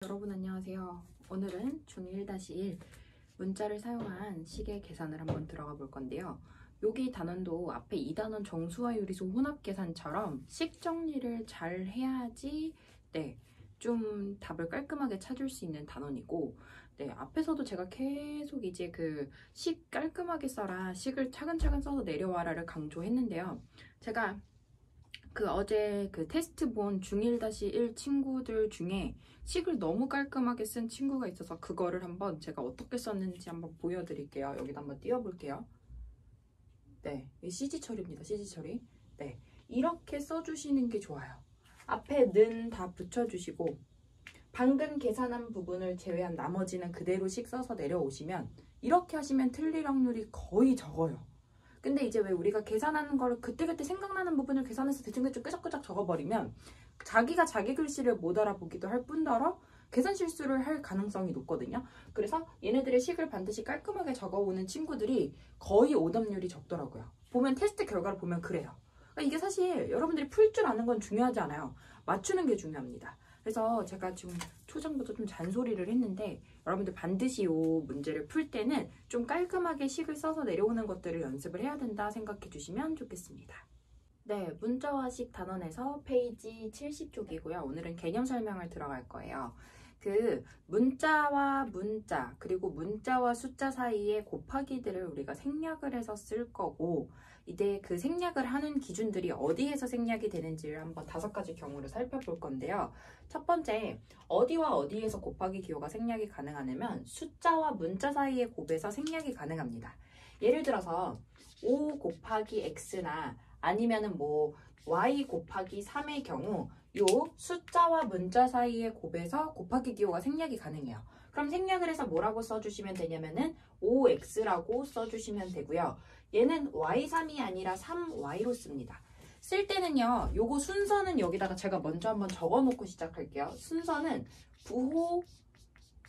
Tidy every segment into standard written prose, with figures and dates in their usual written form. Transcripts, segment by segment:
여러분 안녕하세요. 오늘은 중1 -1 문자를 사용한 식의 계산을 한번 들어가 볼 건데요. 여기 단원도 앞에 2단원 정수와 유리수 혼합 계산처럼 식 정리를 잘 해야지 좀 답을 깔끔하게 찾을 수 있는 단원이고, 앞에서도 제가 계속 이제 그 식 깔끔하게 써라, 식을 차근차근 써서 내려와라를 강조했는데요. 제가 어제 테스트 본 중1 -1 친구들 중에 식을 너무 깔끔하게 쓴 친구가 있어서 그거를 한번 제가 어떻게 썼는지 한번 보여드릴게요. 여기다 한번 띄워볼게요. 이 CG 처리입니다. CG 처리. 이렇게 써주시는 게 좋아요. 앞에 는 다 붙여주시고 방금 계산한 부분을 제외한 나머지는 그대로 식 써서 내려오시면, 이렇게 하시면 틀릴 확률이 거의 적어요. 근데 이제 왜 우리가 계산하는 거를 그때그때 생각나는 부분을 계산해서 대충대충 끄적끄적 적어버리면 자기가 자기 글씨를 못 알아보기도 할 뿐더러 계산 실수를 할 가능성이 높거든요. 그래서 얘네들의 식을 반드시 깔끔하게 적어오는 친구들이 거의 오답률이 적더라고요. 보면 테스트 결과를 보면 그래요. 그러니까 이게 사실 여러분들이 풀 줄 아는 건 중요하지 않아요. 맞추는 게 중요합니다. 그래서 제가 지금 초장부터 좀 잔소리를 했는데, 여러분들 반드시 이 문제를 풀 때는 좀 깔끔하게 식을 써서 내려오는 것들을 연습을 해야 된다 생각해 주시면 좋겠습니다. 문자와 식 단원에서 페이지 70쪽이고요. 오늘은 개념 설명을 들어갈 거예요. 문자와 문자, 그리고 문자와 숫자 사이의 곱하기들을 우리가 생략을 해서 쓸 거고, 이제 그 생략을 하는 기준들이 어디에서 생략이 되는지를 한번 5가지 경우를 살펴볼 건데요. 첫 번째, 어디와 어디에서 곱하기 기호가 생략이 가능하냐면 숫자와 문자 사이의 곱에서 생략이 가능합니다. 예를 들어서 5 곱하기 x나 아니면은 y 곱하기 3의 경우 요 숫자와 문자 사이의 곱에서 곱하기 기호가 생략이 가능해요. 그럼 생략을 해서 뭐라고 써주시면 되냐면은 5x라고 써주시면 되고요. 얘는 y3이 아니라 3y로 씁니다. 쓸 때는요, 요거 순서는 여기다가 제가 먼저 한번 적어놓고 시작할게요. 순서는 부호,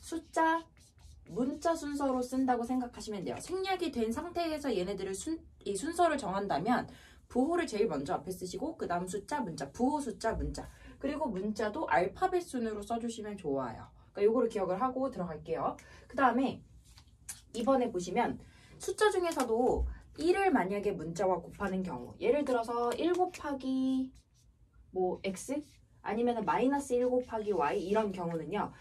숫자, 문자 순서로 쓴다고 생각하시면 돼요. 생략이 된 상태에서 얘네들을 이 순서를 정한다면 부호를 제일 먼저 앞에 쓰시고 그 다음 숫자, 문자, 부호, 숫자, 문자, 그리고 문자도 알파벳 순으로 써주시면 좋아요. 그러니까 요거를 기억을 하고 들어갈게요. 그 다음에 이번에 보시면 숫자 중에서도 1을 만약에 문자와 곱하는 경우, 예를 들어서 1 곱하기 x 아니면 마이너스 1 곱하기 y, 이런 경우는요,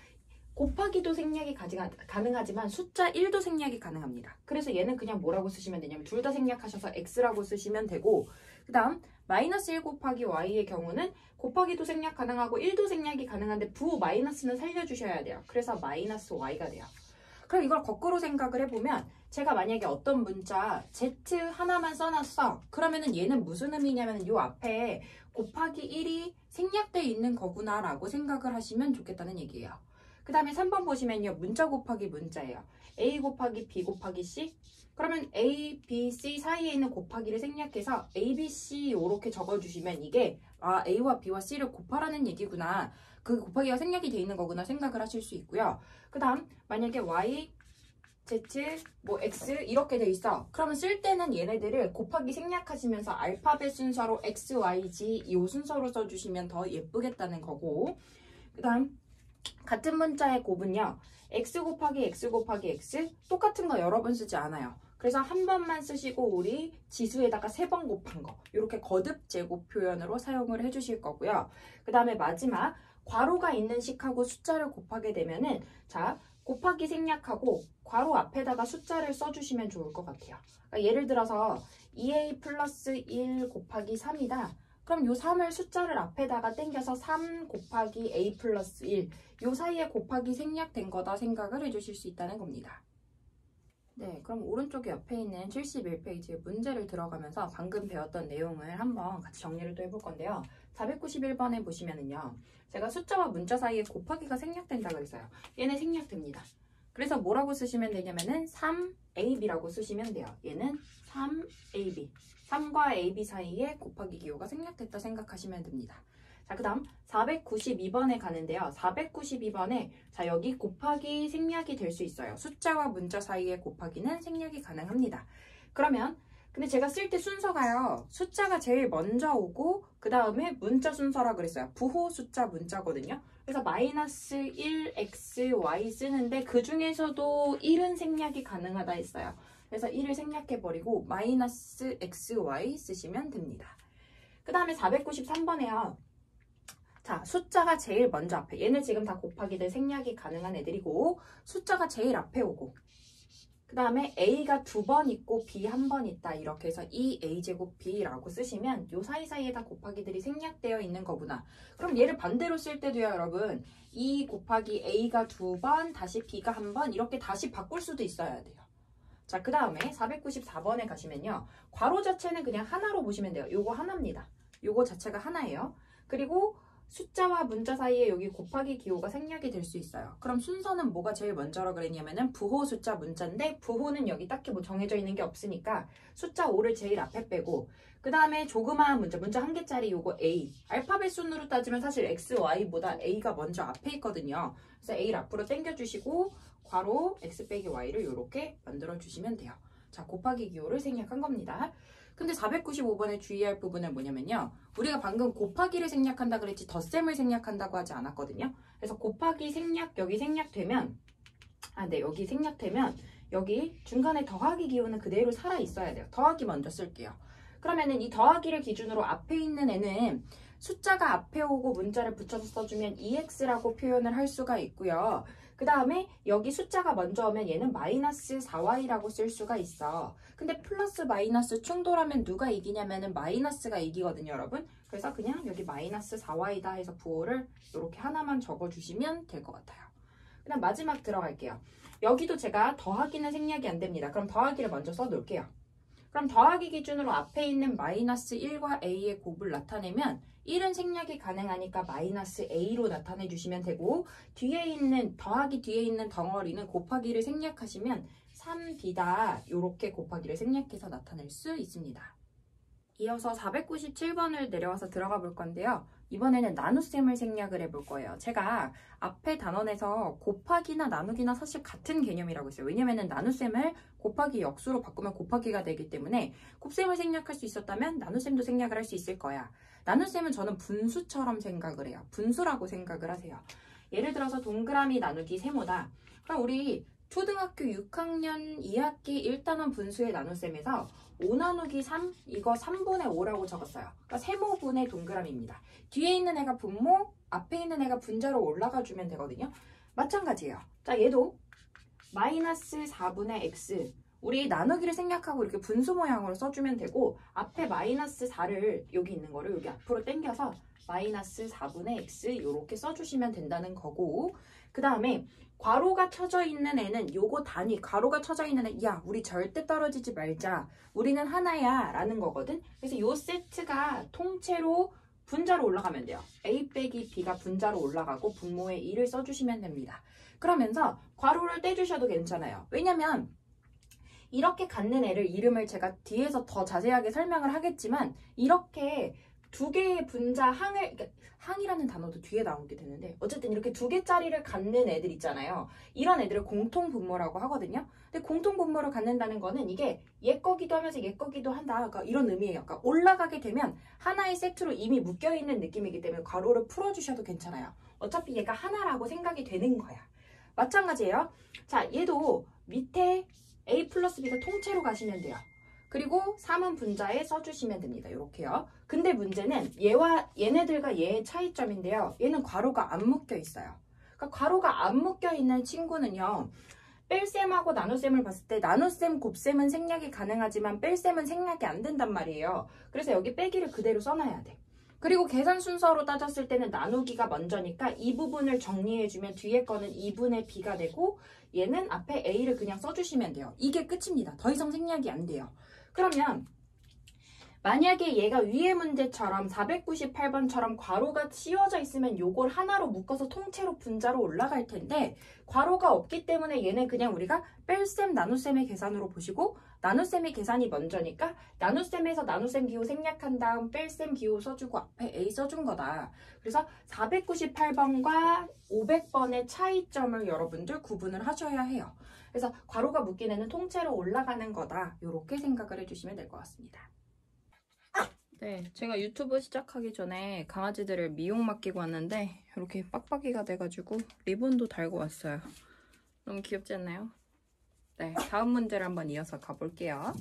곱하기도 생략이 가능하지만 숫자 1도 생략이 가능합니다. 그래서 얘는 그냥 뭐라고 쓰시면 되냐면 둘 다 생략하셔서 x라고 쓰시면 되고, 그 다음 마이너스 1 곱하기 y의 경우는 곱하기도 생략 가능하고 1도 생략이 가능한데 부호 마이너스는 살려주셔야 돼요. 그래서 마이너스 y가 돼요. 그럼 이걸 거꾸로 생각을 해보면, 제가 만약에 어떤 문자 z 하나만 써놨어. 그러면은 얘는 무슨 의미냐면 요 앞에 곱하기 1이 생략되어 있는 거구나 라고 생각을 하시면 좋겠다는 얘기예요. 그 다음에 3번 보시면요, 문자 곱하기 문자예요. a 곱하기 b 곱하기 c. 그러면 a, b, c 사이에 있는 곱하기를 생략해서 a, b, c 이렇게 적어주시면 이게 a와 b와 c를 곱하라는 얘기구나, 그 곱하기가 생략이 돼 있는 거구나 생각을 하실 수 있고요. 그 다음 만약에 y, z, x 이렇게 돼 있어. 그러면 쓸 때는 얘네들을 곱하기 생략하시면서 알파벳 순서로 x, y, z 이 순서로 써주시면 더 예쁘겠다는 거고, 그 다음 같은 문자의 곱은요, x 곱하기 x 곱하기 x 똑같은 거 여러 번 쓰지 않아요. 그래서 한 번만 쓰시고 우리 지수에다가 3번 곱한 거, 이렇게 거듭 제곱 표현으로 사용을 해주실 거고요. 그 다음에 마지막 괄호가 있는 식하고 숫자를 곱하게 되면은, 자, 곱하기 생략하고 괄호 앞에다가 숫자를 써주시면 좋을 것 같아요. 그러니까 예를 들어서 2a 플러스 1 곱하기 3이다. 그럼 요 3을 숫자를 앞에다가 땡겨서 3 곱하기 a 플러스 1, 요 사이에 곱하기 생략된 거다 생각을 해주실 수 있다는 겁니다. 그럼 오른쪽 옆에 있는 71페이지의 문제를 들어가면서 방금 배웠던 내용을 한번 같이 정리를 또 해볼 건데요. 491번에 보시면은요, 제가 숫자와 문자 사이에 곱하기가 생략된다고 했어요. 얘는 생략됩니다. 그래서 뭐라고 쓰시면 되냐면은 3ab라고 쓰시면 돼요. 얘는 3ab. 3과 ab 사이에 곱하기 기호가 생략됐다 생각하시면 됩니다. 자, 그 다음 492번에 가는데요. 492번에 자, 여기 곱하기 생략이 될 수 있어요. 숫자와 문자 사이의 곱하기는 생략이 가능합니다. 그러면 근데 제가 쓸 때 순서가요, 숫자가 제일 먼저 오고 그 다음에 문자 순서라 그랬어요. 부호, 숫자, 문자거든요. 그래서 마이너스 1xy 쓰는데 그 중에서도 1은 생략이 가능하다 했어요. 그래서 1을 생략해버리고 마이너스 xy 쓰시면 됩니다. 그 다음에 493번에요. 자, 숫자가 제일 먼저 앞에, 얘는 지금 다 곱하기들 생략이 가능한 애들이고 숫자가 제일 앞에 오고, 그 다음에 a가 2번 있고 b 1번 있다. 이렇게 해서 2a제곱 b라고 쓰시면 요 사이사이에 다 곱하기들이 생략되어 있는 거구나. 그럼 얘를 반대로 쓸 때도요, 여러분. 2 곱하기 a가 2번 다시 b가 1번 이렇게 다시 바꿀 수도 있어야 돼요. 자, 그 다음에 494번에 가시면요. 괄호 자체는 그냥 하나로 보시면 돼요. 요거 하나입니다. 요거 자체가 하나예요. 그리고 숫자와 문자 사이에 여기 곱하기 기호가 생략이 될 수 있어요. 그럼 순서는 뭐가 제일 먼저라 그랬냐면은 부호 숫자 문자인데 부호는 여기 딱히 뭐 정해져 있는 게 없으니까 숫자 5를 제일 앞에 빼고 그 다음에 조그마한 문자 한 개짜리 요거 A. 알파벳 순으로 따지면 사실 X, Y보다 A가 먼저 앞에 있거든요. 그래서 A를 앞으로 당겨주시고 괄호 X 빼기 Y를 이렇게 만들어주시면 돼요. 자, 곱하기 기호를 생략한 겁니다. 근데 495번에 주의할 부분은 뭐냐면요. 우리가 방금 곱하기를 생략한다 그랬지 덧셈을 생략한다고 하지 않았거든요. 그래서 곱하기 생략, 여기 생략되면 여기 생략되면 여기 중간에 더하기 기호는 그대로 살아 있어야 돼요. 더하기 먼저 쓸게요. 그러면은 이 더하기를 기준으로 앞에 있는 애는 숫자가 앞에 오고 문자를 붙여서 써주면 EX라고 표현을 할 수가 있고요. 그 다음에 여기 숫자가 먼저 오면 얘는 마이너스 4y라고 쓸 수가 있어. 근데 플러스 마이너스 충돌하면 누가 이기냐면은 마이너스가 이기거든요, 여러분. 그래서 그냥 여기 마이너스 4y다 해서 부호를 이렇게 하나만 적어주시면 될 것 같아요. 그 다음 마지막 들어갈게요. 여기도 제가 더하기는 생략이 안 됩니다. 그럼 더하기를 먼저 써놓을게요. 그럼 더하기 기준으로 앞에 있는 마이너스 1과 a의 곱을 나타내면 1은 생략이 가능하니까 마이너스 a로 나타내 주시면 되고 뒤에 있는 더하기 뒤에 있는 덩어리는 곱하기를 생략하시면 3b다 이렇게 곱하기를 생략해서 나타낼 수 있습니다. 이어서 497번을 내려와서 들어가 볼 건데요. 이번에는 나눗셈을 생략을 해볼 거예요. 제가 앞에 단원에서 곱하기나 나누기나 사실 같은 개념이라고 했어요. 왜냐면은 나눗셈을 곱하기 역수로 바꾸면 곱하기가 되기 때문에 곱셈을 생략할 수 있었다면 나눗셈도 생략을 할 수 있을 거야. 나눗셈은 저는 분수처럼 생각을 해요. 분수라고 생각을 하세요. 예를 들어서 동그라미 나누기 세모다. 그럼 우리 초등학교 6학년 2학기 1단원 분수의 나눗셈에서 5 나누기 3, 이거 3분의 5라고 적었어요. 그러니까 세모분의 동그라미입니다. 뒤에 있는 애가 분모, 앞에 있는 애가 분자로 올라가 주면 되거든요. 마찬가지예요. 자, 얘도 마이너스 4분의 x. 우리 나누기를 생략하고 이렇게 분수 모양으로 써주면 되고 앞에 마이너스 4를 여기 있는 거를 여기 앞으로 당겨서 마이너스 4분의 x 이렇게 써주시면 된다는 거고 그 다음에 괄호가 쳐져 있는 애는 요거 단위, 괄호가 쳐져 있는 애, 야, 우리 절대 떨어지지 말자. 우리는 하나야. 라는 거거든. 그래서 요 세트가 통째로 분자로 올라가면 돼요. A 빼기 B가 분자로 올라가고 분모에 2를 써주시면 됩니다. 그러면서 괄호를 떼주셔도 괜찮아요. 왜냐면 이렇게 갖는 애를 이름을 제가 뒤에서 더 자세하게 설명을 하겠지만 이렇게 두 개의 분자 항을, 그러니까 항이라는 단어도 뒤에 나오게 되는데 어쨌든 이렇게 두 개짜리를 갖는 애들 있잖아요. 이런 애들을 공통분모라고 하거든요. 근데 공통분모를 갖는다는 거는 이게 얘 거기도 하면서 얘 거기도 한다. 그러니까 이런 의미예요. 그러니까 올라가게 되면 하나의 세트로 이미 묶여있는 느낌이기 때문에 괄호를 풀어주셔도 괜찮아요. 어차피 얘가 하나라고 생각이 되는 거야. 마찬가지예요. 자, 얘도 밑에 A 플러스 B가 통째로 가시면 돼요. 그리고 3은 분자에 써주시면 됩니다. 이렇게요. 근데 문제는 얘네들과 얘의 차이점인데요. 얘는 괄호가 안 묶여 있어요. 그러니까 괄호가 안 묶여 있는 친구는요. 뺄셈하고 나눗셈을 봤을 때 나눗셈, 곱셈은 생략이 가능하지만 뺄셈은 생략이 안 된단 말이에요. 그래서 여기 빼기를 그대로 써놔야 돼. 그리고 계산 순서로 따졌을 때는 나누기가 먼저니까 이 부분을 정리해주면 뒤에 거는 2분의 b가 되고 얘는 앞에 a를 그냥 써주시면 돼요. 이게 끝입니다. 더 이상 생략이 안 돼요. 그러면 만약에 얘가 위의 문제처럼 498번처럼 괄호가 씌워져 있으면 요걸 하나로 묶어서 통째로 분자로 올라갈 텐데 괄호가 없기 때문에 얘는 그냥 우리가 뺄셈, 나눗셈의 계산으로 보시고 나눗셈의 계산이 먼저니까 나눗셈에서 나눗셈 기호 생략한 다음 뺄셈 기호 써주고 앞에 A 써준 거다. 그래서 498번과 500번의 차이점을 여러분들 구분을 하셔야 해요. 그래서 괄호가 묶인 애는 통째로 올라가는 거다. 이렇게 생각을 해주시면 될 것 같습니다. 네, 제가 유튜브 시작하기 전에 강아지들을 미용 맡기고 왔는데 이렇게 빡빡이가 돼가지고 리본도 달고 왔어요. 너무 귀엽지 않나요? 네, 다음 문제를 한번 이어서 가볼게요.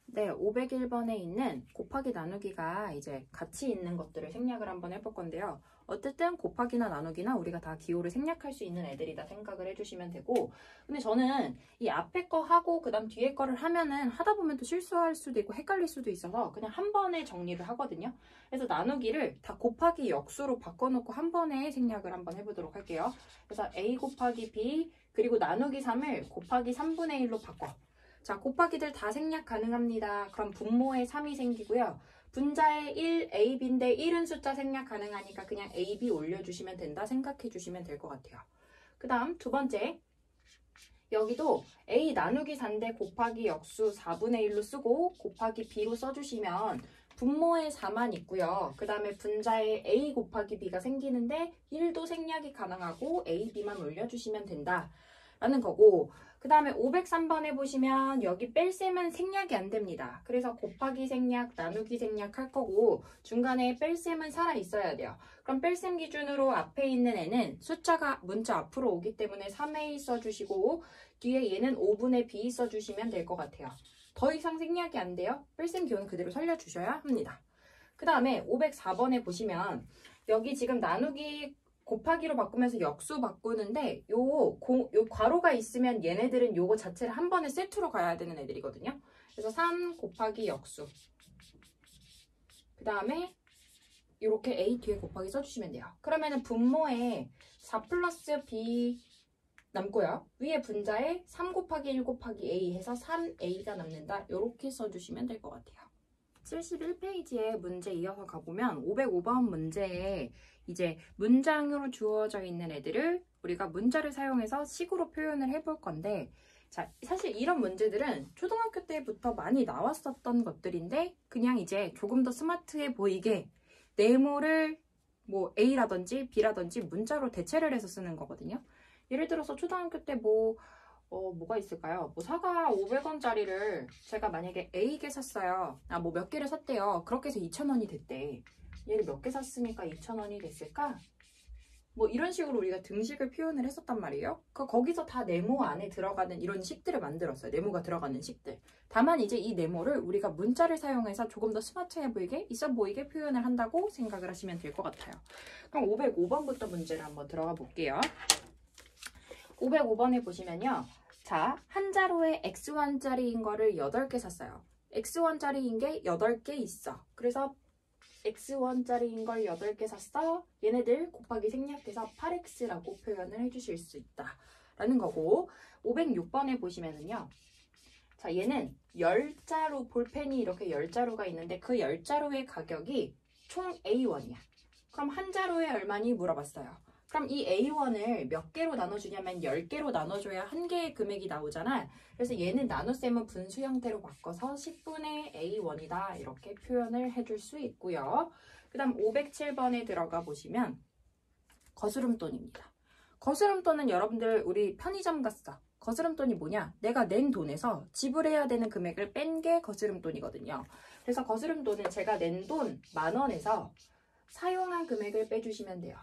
네, 501번에 있는 곱하기 나누기가 이제 같이 있는 것들을 생략을 한번 해볼 건데요. 어쨌든 곱하기나 나누기나 우리가 다 기호를 생략할 수 있는 애들이다 생각을 해주시면 되고, 근데 저는 이 앞에 거 하고 그 다음 뒤에 거를 하면은 하다 보면 또 실수할 수도 있고 헷갈릴 수도 있어서 그냥 한 번에 정리를 하거든요. 그래서 나누기를 다 곱하기 역수로 바꿔놓고 한 번에 생략을 한번 해보도록 할게요. 그래서 a 곱하기 b 그리고 나누기 3을 곱하기 3분의 1로 바꿔. 자, 곱하기들 다 생략 가능합니다. 그럼 분모에 3이 생기고요. 분자에 1, a, b인데 1은 숫자 생략 가능하니까 그냥 a, b 올려주시면 된다 생각해 주시면 될 것 같아요. 그 다음 두 번째, 여기도 a 나누기 4인데 곱하기 역수 4분의 1로 쓰고 곱하기 b로 써주시면 분모에 4만 있고요. 그 다음에 분자에 a 곱하기 b가 생기는데 1도 생략이 가능하고 a, b만 올려주시면 된다 라는 거고, 그 다음에 503번에 보시면 여기 뺄셈은 생략이 안 됩니다. 그래서 곱하기 생략, 나누기 생략 할 거고 중간에 뺄셈은 살아 있어야 돼요. 그럼 뺄셈 기준으로 앞에 있는 애는 숫자가 문자 앞으로 오기 때문에 3a 써주시고 뒤에 얘는 5분의 b 써주시면 될 것 같아요. 더 이상 생략이 안 돼요. 뺄셈 기호는 그대로 살려주셔야 합니다. 그 다음에 504번에 보시면 여기 지금 나누기 곱하기로 바꾸면서 역수 바꾸는데 요 괄호가 있으면 얘네들은 요거 자체를 한 번에 세트로 가야 되는 애들이거든요. 그래서 3 곱하기 역수. 그 다음에 이렇게 a 뒤에 곱하기 써주시면 돼요. 그러면은 분모에 4 플러스 b 남고요. 위에 분자에 3 곱하기 1 곱하기 a 해서 3a가 남는다. 이렇게 써주시면 될 것 같아요. 71페이지에 문제 이어서 가보면 505번 문제에 이제 문장으로 주어져 있는 애들을 우리가 문자를 사용해서 식으로 표현을 해볼 건데, 자, 사실 이런 문제들은 초등학교 때부터 많이 나왔었던 것들인데 그냥 이제 조금 더 스마트해 보이게 네모를 뭐 A라든지 B라든지 문자로 대체를 해서 쓰는 거거든요. 예를 들어서 초등학교 때 뭐가 있을까요? 뭐 사과 500원짜리를 제가 만약에 A개 샀어요. 뭐 몇 개를 샀대요. 그렇게 해서 2,000원이 됐대. 얘를 몇 개 샀으니까 2,000원이 됐을까? 뭐 이런 식으로 우리가 등식을 표현을 했었단 말이에요. 거기서 다 네모 안에 들어가는 이런 식들을 만들었어요. 네모가 들어가는 식들. 다만 이제 이 네모를 우리가 문자를 사용해서 조금 더 스마트해 보이게, 있어 보이게 표현을 한다고 생각을 하시면 될 것 같아요. 그럼 505번부터 문제를 한번 들어가 볼게요. 505번에 보시면요. 자, 한 자루에 X1짜리인 거를 8개 샀어요. X1짜리인 게 8개 있어. 그래서 X1짜리인 걸 8개 샀어. 얘네들 곱하기 생략해서 8X라고 표현을 해주실 수 있다. 라는 거고, 506번에 보시면은요. 자, 얘는 10자루, 볼펜이 이렇게 10자루가 있는데 그 10자루의 가격이 총 A1이야. 그럼 한 자루에 얼마니 물어봤어요. 그럼 이 A1을 몇 개로 나눠주냐면 10개로 나눠줘야 한 개의 금액이 나오잖아. 그래서 얘는 나눗셈은 분수 형태로 바꿔서 10분의 A1이다. 이렇게 표현을 해줄 수 있고요. 그 다음 507번에 들어가 보시면 거스름돈입니다. 거스름돈은 여러분들 우리 편의점 갔어. 거스름돈이 뭐냐? 내가 낸 돈에서 지불해야 되는 금액을 뺀 게 거스름돈이거든요. 그래서 거스름돈은 제가 낸 돈 10,000원에서 사용한 금액을 빼주시면 돼요.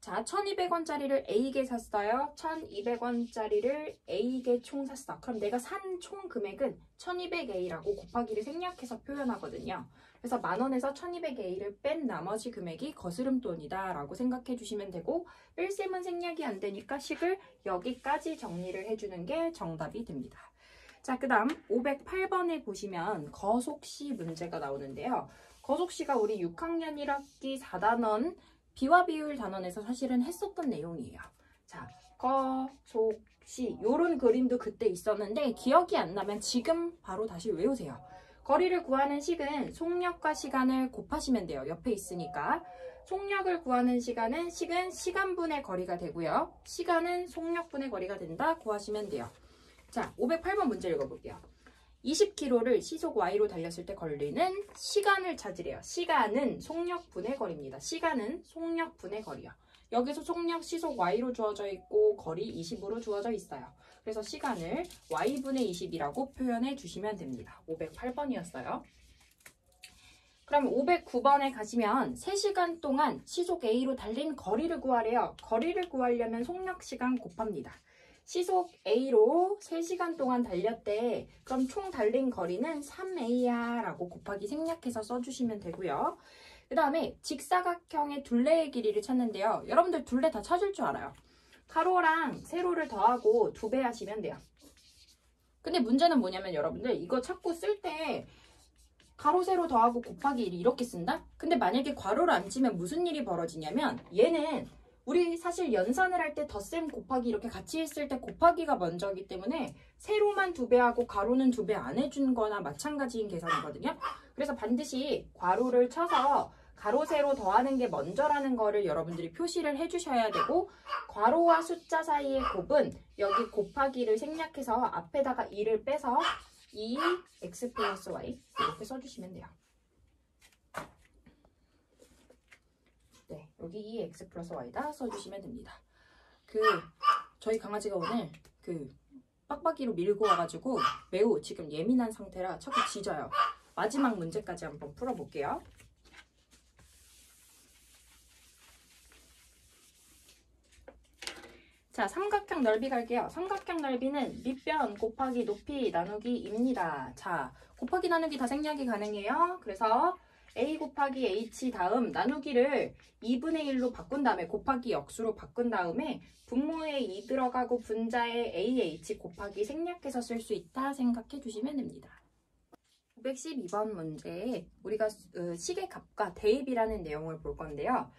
자, 1,200원짜리를 A개 샀어요. 1,200원짜리를 A개 총 샀어. 그럼 내가 산 총 금액은 1,200A라고 곱하기를 생략해서 표현하거든요. 그래서 10,000원에서 1,200A를 뺀 나머지 금액이 거스름돈이다 라고 생각해 주시면 되고, 뺄셈은 생략이 안 되니까 식을 여기까지 정리를 해주는 게 정답이 됩니다. 자, 그 다음 508번에 보시면 거속시 문제가 나오는데요. 거속시가 우리 6학년 1학기 4단원 비와 비율 단원에서 사실은 했었던 내용이에요. 자, 거속시 요런 그림도 그때 있었는데 기억이 안 나면 지금 바로 다시 외우세요. 거리를 구하는 식은 속력과 시간을 곱하시면 돼요. 옆에 있으니까. 속력을 구하는 시간은 식은 시간분의 거리가 되고요. 시간은 속력분의 거리가 된다 구하시면 돼요. 자, 508번 문제 읽어볼게요. 20km를 시속 Y로 달렸을 때 걸리는 시간을 찾으래요. 시간은 속력분의 거리입니다. 시간은 속력분의 거리요. 여기서 속력 시속 Y로 주어져 있고 거리 20으로 주어져 있어요. 그래서 시간을 Y분의 20이라고 표현해 주시면 됩니다. 508번이었어요. 그럼 509번에 가시면 3시간 동안 시속 A로 달린 거리를 구하래요. 거리를 구하려면 속력시간 곱합니다. 시속 A로 3시간 동안 달렸대. 그럼 총 달린 거리는 3A야 라고 곱하기 생략해서 써주시면 되고요. 그 다음에 직사각형의 둘레의 길이를 찾는데요. 여러분들 둘레 다 찾을 줄 알아요. 가로랑 세로를 더하고 2배 하시면 돼요. 근데 문제는 뭐냐면 여러분들 이거 찾고 쓸 때 가로 세로 더하고 곱하기 1 이렇게 쓴다? 근데 만약에 괄호를 안 치면 무슨 일이 벌어지냐면 얘는 우리 사실 연산을 할 때 덧셈 곱하기 이렇게 같이 했을 때 곱하기가 먼저이기 때문에 세로만 2배하고 가로는 2배 안 해준 거나 마찬가지인 계산이거든요. 그래서 반드시 괄호를 쳐서 가로 세로 더하는 게 먼저라는 거를 여러분들이 표시를 해주셔야 되고 괄호와 숫자 사이의 곱은 여기 곱하기를 생략해서 앞에다가 2를 빼서 2x 플러스 y 이렇게 써주시면 돼요. 네, 여기 2x 플러스 y다 써주시면 됩니다. 저희 강아지가 오늘 빡빡이로 밀고 와가지고 매우 지금 예민한 상태라 자꾸 짖어요. 마지막 문제까지 한번 풀어볼게요. 자, 삼각형 넓이 갈게요. 삼각형 넓이는 밑변 곱하기 높이 나누기입니다. 자, 곱하기 나누기 다 생략이 가능해요. 그래서 a 곱하기 h 다음 나누기를 2분의 1로 바꾼 다음에 곱하기 역수로 바꾼 다음에 분모에 2 들어가고 분자에 ah 곱하기 생략해서 쓸 수 있다 생각해 주시면 됩니다. 912번 문제에 우리가 식의 값과 대입이라는 내용을 볼 건데요.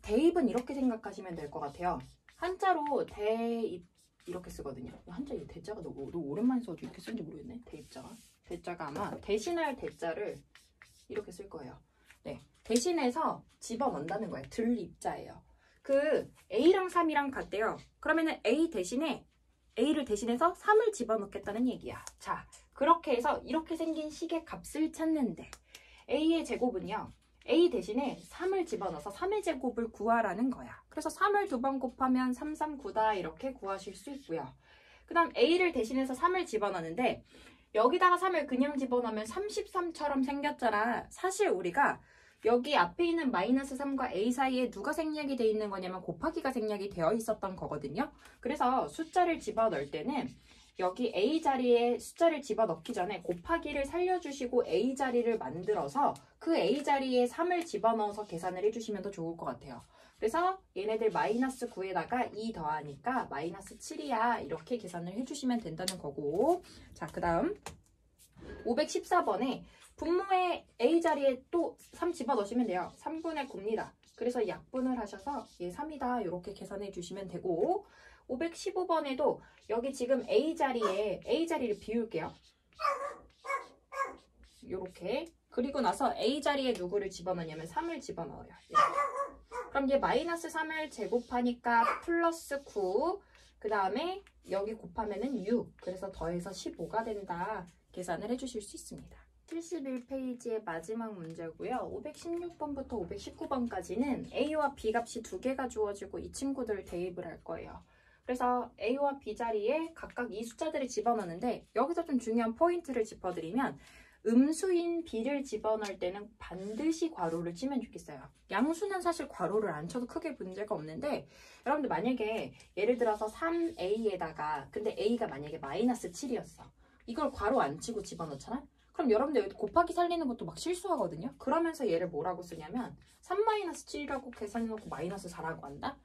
대입은 이렇게 생각하시면 될 것 같아요. 한자로 대입 이렇게 쓰거든요. 한자 이 대자가 너무 오랜만에 써도 이렇게 쓰는지 모르겠네. 대자가 아마 대신할 대자를 이렇게 쓸 거예요. 네, 대신해서 집어넣는다는 거예요. 들 입자예요. A랑 3이랑 같대요. 그러면은 A를 대신해서 3을 집어넣겠다는 얘기야. 자, 그렇게 해서 이렇게 생긴 식의 값을 찾는데 A의 제곱은요. A 대신에 3을 집어넣어서 3의 제곱을 구하라는 거야. 그래서 3을 2번 곱하면 3, 3, 9다 이렇게 구하실 수 있고요. 그 다음 A를 대신해서 3을 집어넣는데 여기다가 3을 그냥 집어넣으면 33처럼 생겼잖아. 사실 우리가 여기 앞에 있는 마이너스 3과 A 사이에 누가 생략이 되어 있는 거냐면 곱하기가 생략이 되어 있었던 거거든요. 그래서 숫자를 집어넣을 때는 여기 A 자리에 숫자를 집어넣기 전에 곱하기를 살려주시고 A 자리를 만들어서 그 A 자리에 3을 집어넣어서 계산을 해주시면 더 좋을 것 같아요. 그래서 얘네들 마이너스 9에다가 2 더하니까 마이너스 7이야. 이렇게 계산을 해주시면 된다는 거고. 자, 그 다음 514번에 분모의 A 자리에 또 3 집어넣으시면 돼요. 3분의 9입니다. 그래서 약분을 하셔서 얘 3이다. 이렇게 계산해 주시면 되고 515번에도 여기 지금 A 자리를 비울게요. 이렇게. 그리고 나서 A 자리에 누구를 집어넣냐면 3을 집어넣어요. 이렇게. 그럼 얘 마이너스 3을 제곱하니까 플러스 9. 그 다음에 여기 곱하면은 6. 그래서 더해서 15가 된다. 계산을 해주실 수 있습니다. 71페이지의 마지막 문제고요. 516번부터 519번까지는 A와 B 값이 2개가 주어지고 이 친구들 대입을 할 거예요. 그래서 A와 B 자리에 각각 이 숫자들을 집어넣는데 여기서 좀 중요한 포인트를 짚어드리면 음수인 B를 집어넣을 때는 반드시 괄호를 치면 좋겠어요. 양수는 사실 괄호를 안 쳐도 크게 문제가 없는데 여러분들 만약에 예를 들어서 3A에다가 근데 A가 만약에 마이너스 7이었어. 이걸 괄호 안 치고 집어넣잖아? 그럼 여러분들 여기 곱하기 살리는 것도 막 실수하거든요. 그러면서 얘를 뭐라고 쓰냐면 3-7이라고 계산해놓고 마이너스 4라고 한다?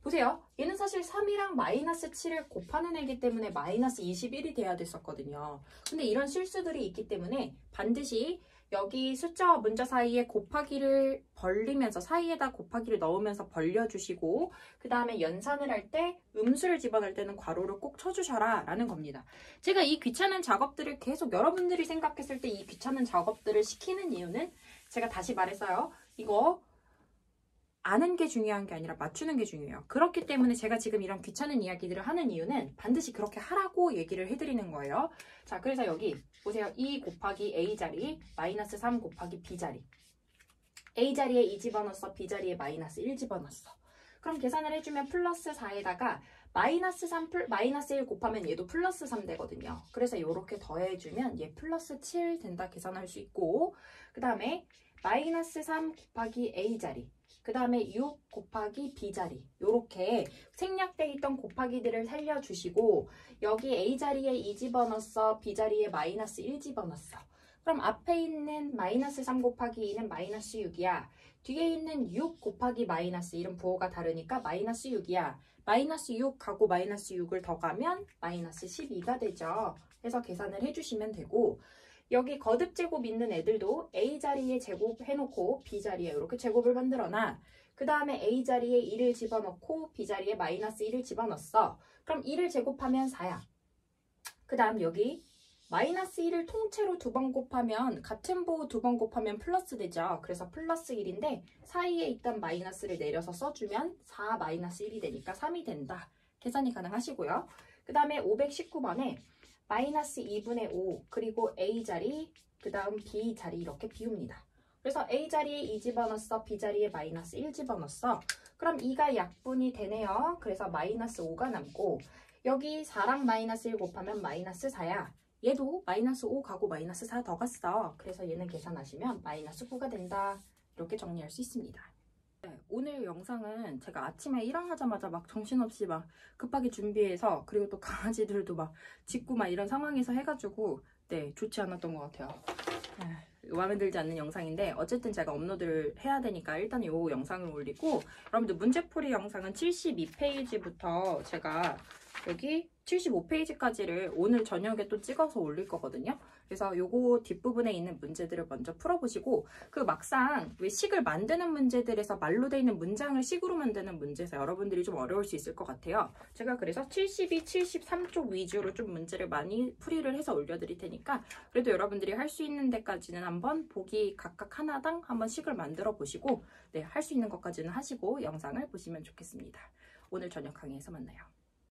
보세요. 얘는 사실 3이랑 마이너스 7을 곱하는 애기 때문에 마이너스 21이 돼야 됐었거든요. 근데 이런 실수들이 있기 때문에 반드시 여기 숫자와 문자 사이에 곱하기를 벌리면서 사이에다 곱하기를 넣으면서 벌려주시고 그 다음에 연산을 할 때 음수를 집어넣을 때는 괄호를 꼭 쳐주셔라 라는 겁니다. 제가 이 귀찮은 작업들을 계속 여러분들이 생각했을 때 이 귀찮은 작업들을 시키는 이유는 제가 다시 말했어요. 이거 아는 게 중요한 게 아니라 맞추는 게 중요해요. 그렇기 때문에 제가 지금 이런 귀찮은 이야기들을 하는 이유는 반드시 그렇게 하라고 얘기를 해드리는 거예요. 자, 그래서 여기 보세요. 2 곱하기 A 자리 마이너스 3 곱하기 B 자리. A 자리에 2 집어넣었어. B 자리에 마이너스 1 집어넣었어. 그럼 계산을 해주면 플러스 4에다가 마이너스 3, 마이너스 1 곱하면 얘도 플러스 3 되거든요. 그래서 이렇게 더해주면 얘 플러스 7 된다 계산할 수 있고, 그 다음에 마이너스 3 곱하기 A자리, 그 다음에 6 곱하기 B자리, 이렇게 생략돼 있던 곱하기들을 살려주시고, 여기 A자리에 2 집어넣었어, B자리에 마이너스 1 집어넣었어. 그럼 앞에 있는 마이너스 3 곱하기 2는 마이너스 6이야. 뒤에 있는 6 곱하기 마이너스 1은 부호가 다르니까 마이너스 6이야. 마이너스 6하고 마이너스 6을 더가면 마이너스 12가 되죠. 그래서 계산을 해주시면 되고, 여기 거듭제곱 있는 애들도 A자리에 제곱 해놓고 B자리에 이렇게 제곱을 만들어놔. 그 다음에 A자리에 1을 집어넣고 B자리에 마이너스 1을 집어넣었어. 그럼 1을 제곱하면 4야. 그 다음 여기 마이너스 1을 통째로 2번 곱하면, 같은 부호 2번 곱하면 플러스 되죠. 그래서 플러스 1인데 사이에 있던 마이너스를 내려서 써주면 4 마이너스 1이 되니까 3이 된다. 계산이 가능하시고요. 그 다음에 519번에 마이너스 2분의 5 그리고 A자리, 그 다음 B자리 이렇게 비웁니다. 그래서 A자리에 2 집어넣었어, B자리에 마이너스 1 집어넣었어. 그럼 2가 약분이 되네요. 그래서 마이너스 5가 남고, 여기 4랑 마이너스 1 곱하면 마이너스 4야. 얘도 마이너스 5 가고 마이너스 4 더 갔어. 그래서 얘는 계산하시면 마이너스 9가 된다. 이렇게 정리할 수 있습니다. 네, 오늘 영상은 제가 아침에 일어나자마자 막 정신없이 막 급하게 준비해서, 그리고 또 강아지들도 막 짖고 막 이런 상황에서 해가지고 네, 좋지 않았던 것 같아요. 마음에 들지 않는 영상인데 어쨌든 제가 업로드를 해야 되니까 일단 이 영상을 올리고, 여러분들 문제풀이 영상은 72페이지부터 제가 여기 75페이지까지를 오늘 저녁에 또 찍어서 올릴 거거든요. 그래서 요거 뒷부분에 있는 문제들을 먼저 풀어보시고, 그 막상 왜 식을 만드는 문제들에서 말로 돼 있는 문장을 식으로 만드는 문제에서 여러분들이 좀 어려울 수 있을 것 같아요. 제가 그래서 72, 73쪽 위주로 좀 문제를 많이 풀이를 해서 올려드릴 테니까, 그래도 여러분들이 할 수 있는 데까지는 한번 보기 각각 하나당 한번 식을 만들어 보시고, 네, 할 수 있는 것까지는 하시고 영상을 보시면 좋겠습니다. 오늘 저녁 강의에서 만나요.